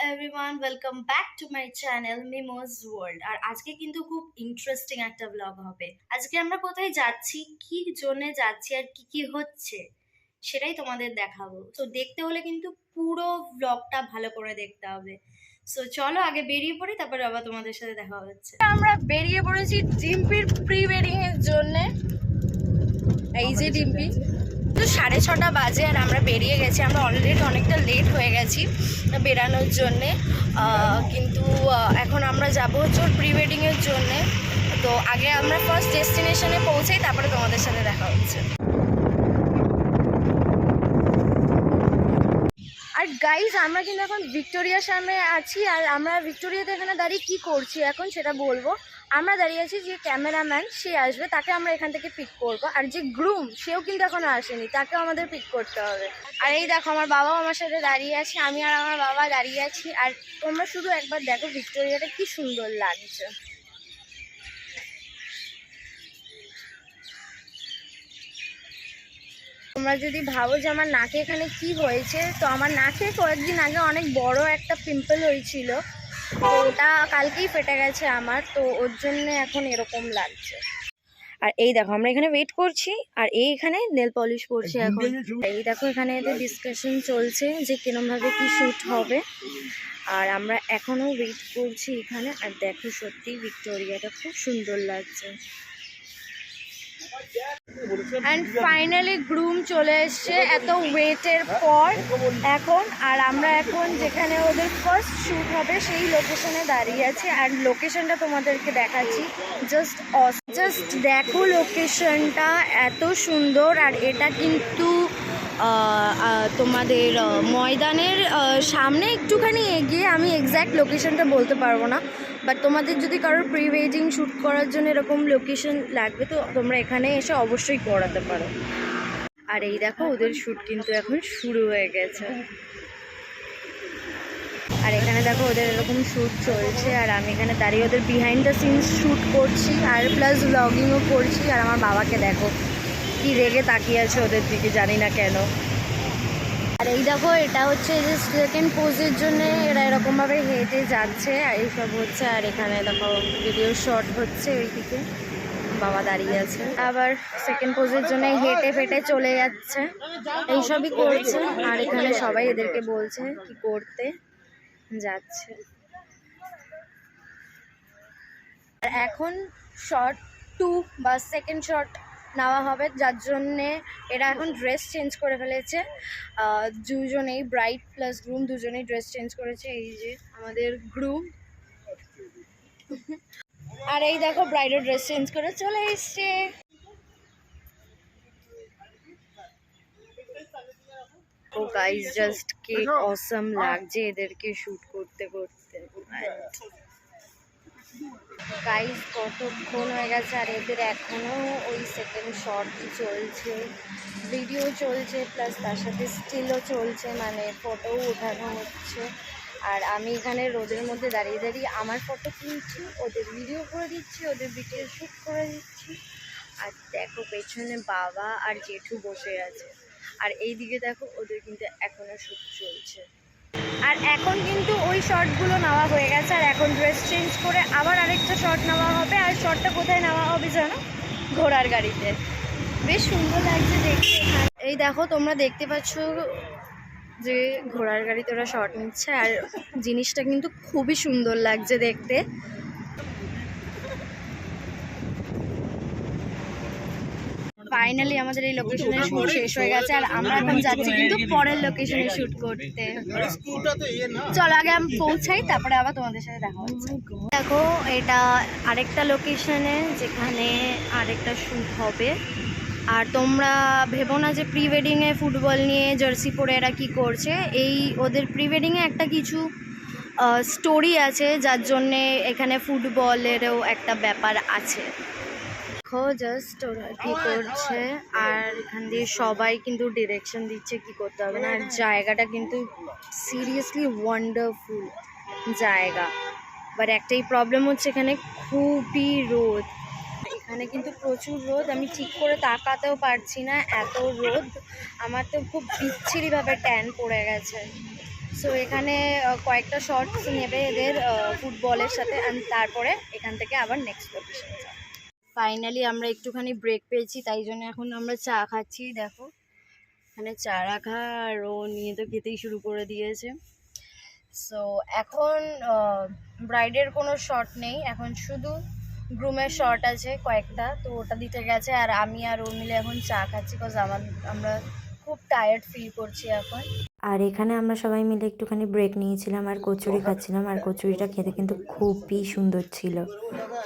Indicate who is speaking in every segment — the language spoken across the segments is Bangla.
Speaker 1: Everyone, welcome back to my channel Mimos World. আর আজকে কিন্তু খুব ইন্টারেস্টিং একটা ব্লগ হবে। আজকে আমরা কোথায় যাচ্ছি, কি জন্যে যাচ্ছি আর কি কি হচ্ছে সেটাই তোমাদের দেখাবো। তো দেখতে হলে কিন্তু পুরো ব্লগটা ভালো করে দেখতে হবে। সো চলো আগে বেরিয়ে পড়ি, তারপরে আবার তোমাদের সাথে দেখা হচ্ছে।
Speaker 2: আমরা বেরিয়ে পড়েছি ডিম্পির প্রি ওয়েডিং এর জন্য। এই যে ডিম্পি, তো 6:30 বাজে আর আমরা বেরিয়ে গেছি। আমরা অলরেডি অনেকটা লেট হয়ে গেছি বেরানোর জন্যে, কিন্তু এখন আমরা যাবো হচ্ছে ওর প্রি ওয়েডিং এর জন্যে। তো আগে আমরা ফার্স্ট ডেস্টিনেশনে পৌঁছাই, তারপরে তোমাদের সাথে দেখা হচ্ছে। আর গাইজ, আমরা কিন্তু এখন ভিক্টোরিয়ার সামনে আছি। আর আমরা ভিক্টোরিয়াতে এখানে দাঁড়িয়ে কি করছি এখন সেটা বলবো। আমরা দাঁড়িয়ে আছি, যে ক্যামেরাম্যান সে আসবে, তাকে আমরা এখান থেকে পিক করব। আর যে গ্রুম সেও কিন্তু এখনো আসেনি, তাকেও আমাদের পিক করতে হবে। আর এই দেখো, আমার বাবাও আমার সাথে দাঁড়িয়ে আছে, আমি আর আমার বাবা দাঁড়িয়ে আছি। আর তোমরা শুধু একবার দেখো ভিক্টোরিয়াটা কি সুন্দর লাগছে। তোমরা যদি ভাবো যে আমার নাকে এখানে কি হয়েছে, তো আমার নাকে কয়েকদিন আগে অনেক বড় একটা পিম্পল হয়েছিল, তো ওটা কালকেই ফেটে গেছে আমার, তো ওর জন্য এখন এরকম লাগছে। আর এই দেখো, আমরা এখানে ওয়েট করছি, আর এখানে নেল পলিশ করছি এখন। এই দেখো, এখানে এদের ডিসকাশন চলছে যে কিরমভাবে কি শ্যুট হবে। আর আমরা এখনো ওয়েট করছি এখানে। আর দেখো, সত্যি ভিক্টোরিয়াটা খুব সুন্দর লাগছে। অ্যান্ড ফাইনালি গ্রুম চলে এসছে এত ওয়েটের পর এখন। আর আমরা এখন যেখানে ওদের ফার্স্ট শ্যুট হবে সেই লোকেশনে দাঁড়িয়ে আছি। আর লোকেশনটা তোমাদেরকে দেখাচ্ছি। জাস্ট দেখো, লোকেশনটা এত সুন্দর। আর এটা কিন্তু তোমাদের ময়দানের সামনে একটুখানি এগিয়ে। আমি এক্স্যাক্ট লোকেশনটা বলতে পারবো না, বাট তোমাদের যদি কারোর প্রি ওয়েডিং শ্যুট করার জন্য এরকম লোকেশন লাগবে, তো তোমরা এখানে এসে অবশ্যই করাতে পারো। আর এই দেখো, ওদের শ্যুট কিন্তু এখন শুরু হয়ে গেছে। আর এখানে দেখো, ওদের এরকম শ্যুট চলছে। আর আমি এখানে দাঁড়িয়ে ওদের বিহাইন্ড দ্য সিনস শ্যুট করছি, আর প্লাস ব্লগিংও করছি। আর আমার বাবাকে দেখো কি রেগে তাকিয়ে আছে ওদের দিকে, জানি না কেন। আর এই দেখো, এটা হচ্ছে যে সেকেন্ড পোজের জন্য এরা এরকমভাবে হেঁটে যাচ্ছে, আর এইসব হচ্ছে। আর এখানে দেখো ভিডিও শট হচ্ছে, ওইদিকে বাবা দাঁড়িয়ে আছে। আবার সেকেন্ড পোজের জন্য হেঁটে ফেটে চলে যাচ্ছে, এইসবই করছে। আর এখানে সবাই এদেরকে বলছে কি করতে যাচ্ছে। আর এখন শট 2 বা সেকেন্ড শট নেওয়া হবে, যার জন্যে এরা এখন ড্রেস চেঞ্জ করে ফেলেছে। দুজনেই, ব্রাইড প্লাস গ্রুম দুজনেই ড্রেস চেঞ্জ করেছে। এই যে আমাদের গ্রুম, আর এই দেখো ব্রাইডও ড্রেস চেঞ্জ করে চলে এসছে। ও গাইজ, জাস্ট কি অসাম লাগছে এদেরকে শ্যুট করতে করতে। গাইজ, কতক্ষণ হয়ে গেছে আর এদের এখনও ওই সেকেন্ড শটই চলছে, ভিডিও চলছে, প্লাস তার সাথে স্টিলও চলছে, মানে ফটোও ওঠানো হচ্ছে। আর আমি এখানে রোদের মধ্যে দাঁড়িয়ে দাঁড়িয়ে আমার ফটো তুলছি, ওদের ভিডিও করে দিচ্ছি, ওদের ভিডিও শ্যুট করে দিচ্ছি। আর দেখো, পেছনে বাবা আর জেঠু বসে আছে। আর এই দিকে দেখো, ওদের কিন্তু এখনও শ্যুট চলছে। আর এখন কিন্তু ওই শর্টগুলো নেওয়া হয়ে গেছে। আর এখন ড্রেস চেঞ্জ করে আবার আরেকটা শর্ট নেওয়া হবে। আর শর্টটা কোথায় নেওয়া হবে জানো? ঘোড়ার গাড়িতে। বেশ সুন্দর লাগছে দেখতে। এই দেখো, তোমরা দেখতে পাচ্ছ যে ঘোড়ার গাড়িতে ওরা শর্ট নিচ্ছে। আর জিনিসটা কিন্তু খুবই সুন্দর লাগছে দেখতে। ফাইনালি আমাদের এই লোকেশনে শ্যুট শেষ হয়ে গেছে। আর আমরা এখন যাচ্ছি কিন্তু পরের লোকেশনে শ্যুট করতে। চলো আগে আমি পৌঁছাই, তারপরে আবার তোমাদের সাথে দেখা হচ্ছে। দেখো, এটা আরেকটা লোকেশনে যেখানে আরেকটা শ্যুট হবে। আর তোমরা ভেবো না যে প্রি ওয়েডিংয়ে ফুটবল নিয়ে জার্সি পরে এরা কী করছে। এই ওদের প্রি ওয়েডিংয়ে একটা কিছু স্টোরি আছে, যার জন্যে এখানে ফুটবলেরও একটা ব্যাপার আছে। দেখো জাস্ট ওরা কী করছে, আর এখান দিয়ে সবাই কিন্তু ডিরেকশন দিচ্ছে কি করতে হবে না। আর জায়গাটা কিন্তু সিরিয়াসলি ওয়ান্ডারফুল জায়গা, বাট একটাই প্রবলেম হচ্ছে এখানে খুবই রোদ। এখানে কিন্তু প্রচুর রোদ, আমি ঠিক করে তাকাতেও পারছি না, এত রোদ। আমার তো খুব বিচ্ছিরিভাবে ট্যান পড়ে গেছে। সো এখানে কয়েকটা শর্টস নেবে এদের ফুটবলের সাথে, অ্যান্ড তারপরে এখান থেকে আবার নেক্সট লোকেশনে যাবে। ফাইনালি আমরা একটুখানি ব্রেক পেয়েছি, তাই জন্য এখন আমরা চা খাচ্ছি। দেখো এখানে চা রাখা, আর ও নিয়ে তো খেতেই শুরু করে দিয়েছে। সো এখন ব্রাইডের কোনো শর্ট নেই, এখন শুধু গ্রুমের শর্ট আছে কয়েকটা, তো ওটা দিতে গেছে। আর আমি আর ও মিলে এখন চা খাচ্ছি, বিকজ আমরা খুব টায়ার্ড ফিল করছি এখন।
Speaker 3: আর এখানে আমরা সবাই মিলে একটুখানি ব্রেক নিয়েছিলাম আর কচুরি খাচ্ছিলাম। আর কচুরিটা খেতে কিন্তু খুবই সুন্দর ছিল।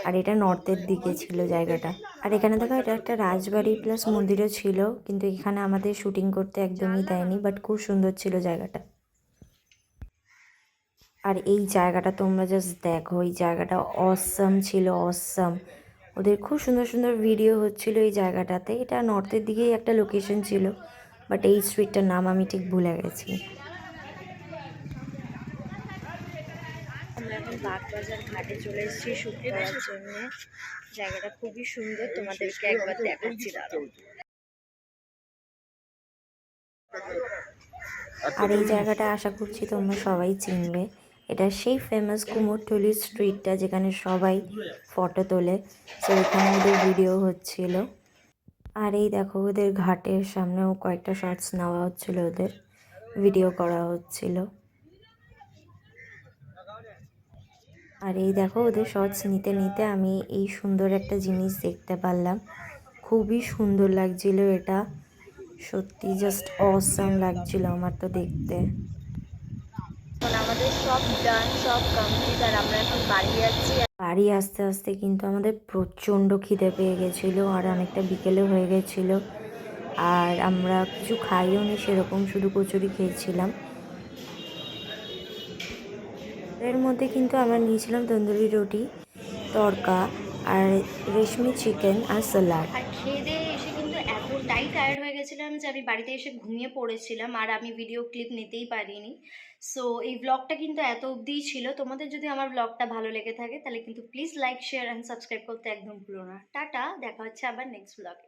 Speaker 3: আর এটা নর্থের দিকে ছিল জায়গাটা। আর এখানে দেখো এটা একটা রাজবাড়ি প্লাস মন্দিরও ছিল, কিন্তু এখানে আমাদের শুটিং করতে একদমই দেয়নি, বাট খুব সুন্দর ছিল জায়গাটা। আর এই জায়গাটা তোমরা জাস্ট দেখো, এই জায়গাটা অসাম ছিল, অসাম। ওদের খুব সুন্দর সুন্দর ভিডিও হচ্ছিল এই জায়গাটাতে। এটা নর্থের দিকেই একটা লোকেশন ছিল, বাট এই স্ট্রিটটার নাম আমি ঠিক ভুলে গেছি।
Speaker 2: আমরা এখন বাগবাজার ঘাটে চলে এসেছি শুট করার জন্য। জায়গাটা খুবই সুন্দর, তোমাদেরকে একবার দেখাচ্ছি, দাঁড়াও।
Speaker 3: আর এই জায়গাটা আশা করছি তোমরা সবাই চিনবে। এটা সেই ফেমাস কুমোরটুলি স্ট্রিটটা যেখানে সবাই ফটো তোলে। সো এখানে ওদের ভিডিও হচ্ছিল। আর এই দেখো ওদের ঘাটের সামনেও কয়েকটা শর্টস নেওয়া হচ্ছিল, ওদের ভিডিও করা হচ্ছিল। আর এই দেখো ওদের শর্টস নিতে নিতে আমি এই সুন্দর একটা জিনিস দেখতে পারলাম। খুবই সুন্দর লাগছিল এটা, সত্যি জাস্ট অসাম লাগছিল আমার তো দেখতে।
Speaker 2: এখন আমাদের সব ডান, সব কমপ্লিট, আর আমরা এখন বাড়ি যাচ্ছি।
Speaker 3: বাড়ি আস্তে আস্তে কিন্তু আমাদের প্রচণ্ড খিদে পেয়ে গেছিলো, আর অনেকটা বিকেলে হয়ে গেছিলো। আর আমরা কিছু খাইও নি সেরকম, শুধু কচুরি খেয়েছিলাম। এর মধ্যে কিন্তু আমরা নিয়েছিলাম তন্দুরি রুটি, তড়কা, আর রেশমি চিকেন আর স্যালাড।
Speaker 1: আর খেয়ে দিয়ে এসে কিন্তু এতটাই টায়ার্ড হয়ে গেছিলাম যে আমি বাড়িতে এসে ঘুমিয়ে পড়েছিলাম, আর আমি ভিডিও ক্লিপ নিতেই পারিনি। সো এই ব্লগটা কিন্তু এত অবধিই ছিল। তোমাদের যদি আমার ব্লগটা ভালো লেগে থাকে তাহলে কিন্তু please like, share and subscribe করতে একদম ভুলো না। টাটা, দেখা হচ্ছে আবার নেক্সট ব্লগে।